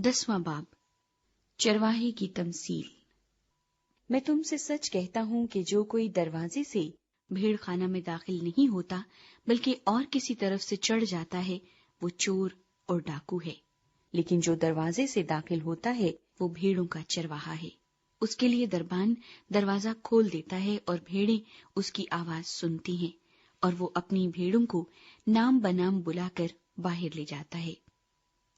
10वां बाब चरवाहे की तमसील। मैं तुमसे सच कहता हूँ कि जो कोई दरवाजे से भेड़ खाना में दाखिल नहीं होता बल्कि और किसी तरफ से चढ़ जाता है, वो चोर और डाकू है। लेकिन जो दरवाजे से दाखिल होता है वो भेड़ों का चरवाहा है। उसके लिए दरबान दरवाजा खोल देता है और भेड़ें उसकी आवाज सुनती हैं और वो अपनी भेड़ों को नाम बनाम बुलाकर बाहर ले जाता है।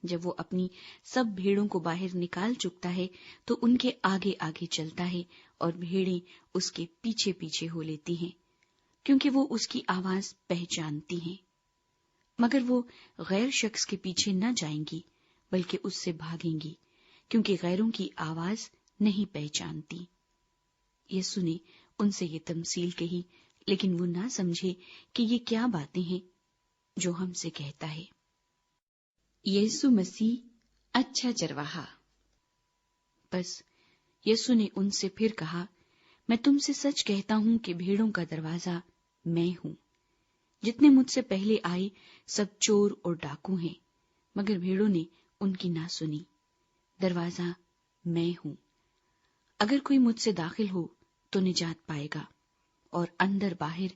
जब वो अपनी सब भेड़ों को बाहर निकाल चुकता है तो उनके आगे आगे चलता है और भेड़ें उसके पीछे पीछे हो लेती हैं, क्योंकि वो उसकी आवाज पहचानती हैं। मगर वो गैर शख्स के पीछे न जाएंगी बल्कि उससे भागेंगी, क्योंकि गैरों की आवाज नहीं पहचानती। यीशु ने उनसे ये तमसील कही, लेकिन वो ना समझे कि ये क्या बातें हैं जो हमसे कहता है। यीशु मसीह अच्छा चरवाहा। बस यीशु ने उनसे फिर कहा, मैं तुमसे सच कहता हूं कि भेड़ों का दरवाजा मैं हूं। जितने मुझसे पहले आए सब चोर और डाकू हैं, मगर भेड़ों ने उनकी ना सुनी। दरवाजा मैं हूं। अगर कोई मुझसे दाखिल हो तो निजात पाएगा और अंदर बाहर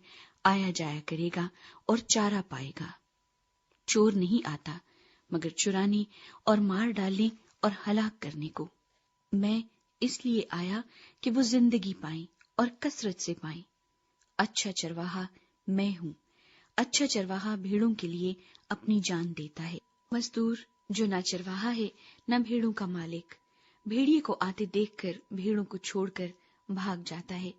आया जाया करेगा और चारा पाएगा। चोर नहीं आता मगर चुराने और मार डालने और हलाक करने को। मैं इसलिए आया कि वो जिंदगी पाएं और कसरत से पाएं। अच्छा चरवाहा मैं हूं। अच्छा चरवाहा भेड़ों के लिए अपनी जान देता है। मजदूर जो ना चरवाहा है न भेड़ों का मालिक, भेड़िए को आते देखकर भेड़ों को छोड़कर भाग जाता है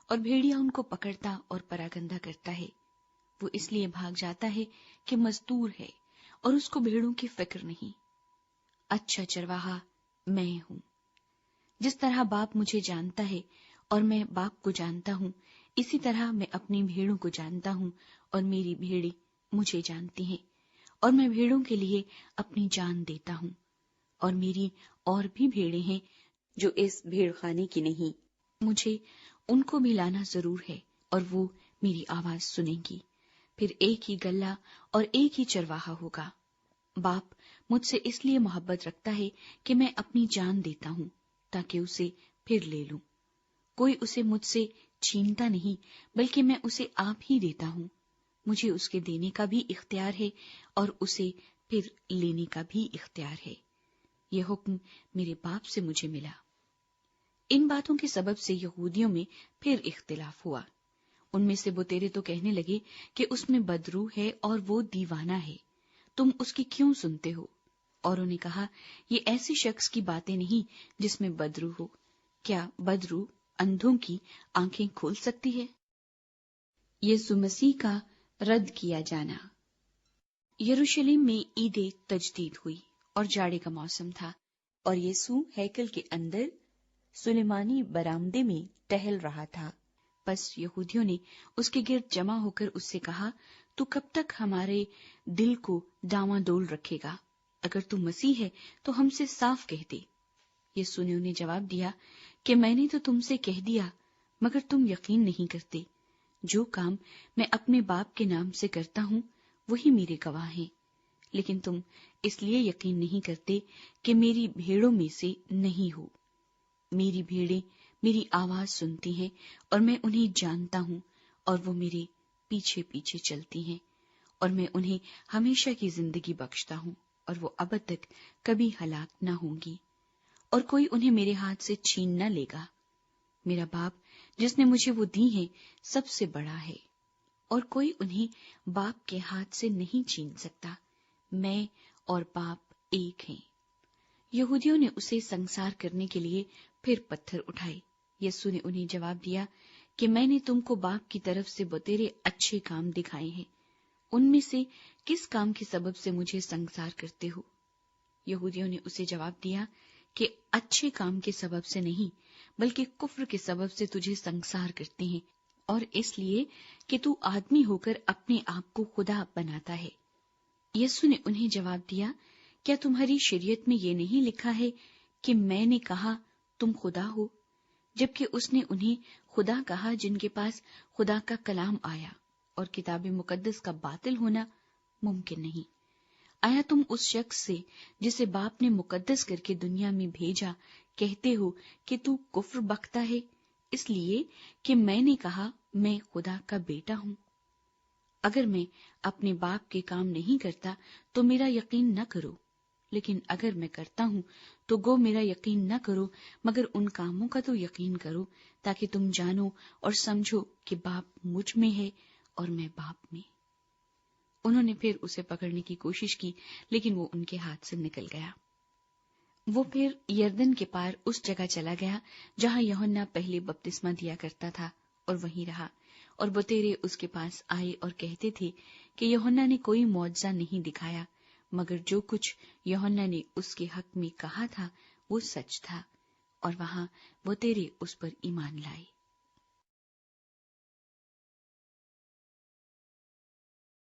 और भेड़िया उनको पकड़ता और परागंदा करता है। वो इसलिए भाग जाता है कि मजदूर है और उसको भेड़ों की फिक्र नहीं। अच्छा चरवाहा मैं हूं। जिस तरह बाप मुझे जानता है और मैं बाप को जानता हूं, इसी तरह मैं अपनी भेड़ों को जानता हूं और मेरी भेड़ें मुझे जानती हैं और मैं भेड़ों के लिए अपनी जान देता हूं। और मेरी और भी भेड़ें हैं जो इस भेड़ खाने की नहीं। मुझे उनको भी लाना जरूर है और वो मेरी आवाज सुनेंगी। फिर एक ही गल्ला और एक ही चरवाहा होगा। बाप मुझसे इसलिए मोहब्बत रखता है कि मैं अपनी जान देता हूं ताकि उसे फिर ले लूं। कोई उसे मुझसे छीनता नहीं बल्कि मैं उसे आप ही देता हूं। मुझे उसके देने का भी इख्तियार है और उसे फिर लेने का भी इख्तियार है। यह हुक्म मेरे बाप से मुझे मिला। इन बातों के सबब से यहूदियों में फिर इख्तिलाफ हुआ। उनमें से बुतेरे तो कहने लगे कि उसमें बदरू है और वो दीवाना है, तुम उसकी क्यों सुनते हो? औरों ने कहा, ये ऐसी शख्स की बातें नहीं जिसमें बदरू हो। क्या बदरू अंधों की आंखें खोल सकती है? यीशु मसीह का रद्द किया जाना। यरूशलेम में ईद तजदीद हुई और जाड़े का मौसम था और यीशु हैकल के अंदर सुलेमानी बरामदे में टहल रहा था। बस यहूदियों ने उसके गिर्द जमा होकर उससे कहा, तू कब तक हमारे दिल को डामाडोल रखेगा? अगर तू मसीह है तो हमसे साफ कह दे। यीशु ने उन्हें जवाब दिया कि मैंने तो तुमसे कह दिया, मगर तुम यकीन नहीं करते। जो काम मैं अपने बाप के नाम से करता हूँ वही मेरे गवाह हैं, लेकिन तुम इसलिए यकीन नहीं करते कि मेरी भेड़ों में से नहीं हो। मेरी भेड़ें मेरी आवाज सुनती हैं और मैं उन्हें जानता हूं और वो मेरे पीछे पीछे चलती हैं और मैं उन्हें हमेशा की जिंदगी बख्शता हूं और वो अब तक कभी हलाक न होंगी और कोई उन्हें मेरे हाथ से छीन न लेगा। मेरा बाप जिसने मुझे वो दी है सबसे बड़ा है और कोई उन्हें बाप के हाथ से नहीं छीन सकता। मैं और बाप एक हैं। यहूदियों ने उसे संसार करने के लिए फिर पत्थर उठाए। यीशु ने उन्हें जवाब दिया कि मैंने तुमको बाप की तरफ से बतेरे अच्छे काम दिखाए हैं। उनमें से किस काम के सबब से मुझे संसार करते हो? यहूदियों ने उसे जवाब दिया कि अच्छे काम के सबब से नहीं, बल्कि कुफ्र के सबब से तुझे संसार करते हैं और इसलिए कि तू आदमी होकर अपने आप को खुदा बनाता है। यीशु ने उन्हें जवाब दिया, क्या तुम्हारी शरीयत में ये नहीं लिखा है कि मैंने कहा तुम खुदा हो? जबकि उसने उन्हें खुदा कहा जिनके पास खुदा का कलाम आया और किताब मुकद्दस का बातिल होना मुमकिन नहीं। آیا تم اس شخص سے جسے باپ نے مقدس کر کے دنیا میں بھیجا کہتے ہو کہ تو کفر بکتا ہے اس لیے کہ میں نے کہا میں خدا کا بیٹا ہوں؟ اگر میں اپنے باپ کے کام نہیں کرتا تو میرا یقین نہ کرو، لیکن اگر میں کرتا ہوں تو گو میرا یقین نہ کرو، مگر ان کاموں کا تو یقین کرو، تاکہ تم جانو اور سمجھو کہ باپ مجھ میں ہے اور میں باپ میں۔ انہوں نے پھر اسے پکڑنے کی کوشش کی، لیکن وہ ان کے ہاتھ سے نکل گیا۔ وہ پھر یردن کے پار اس جگہ چلا گیا جہاں یوحنا پہلے بپتسمہ دیا کرتا تھا، اور وہیں رہا، اور بطیرے اس کے پاس آئے اور کہتے تھے کہ یوحنا نے کوئی معجزہ نہیں دکھایا، مگر جو کچھ یوحنا نے اس کے حق میں کہا تھا وہ سچ تھا، اور وہاں بطیرے اس پر ایمان لائے۔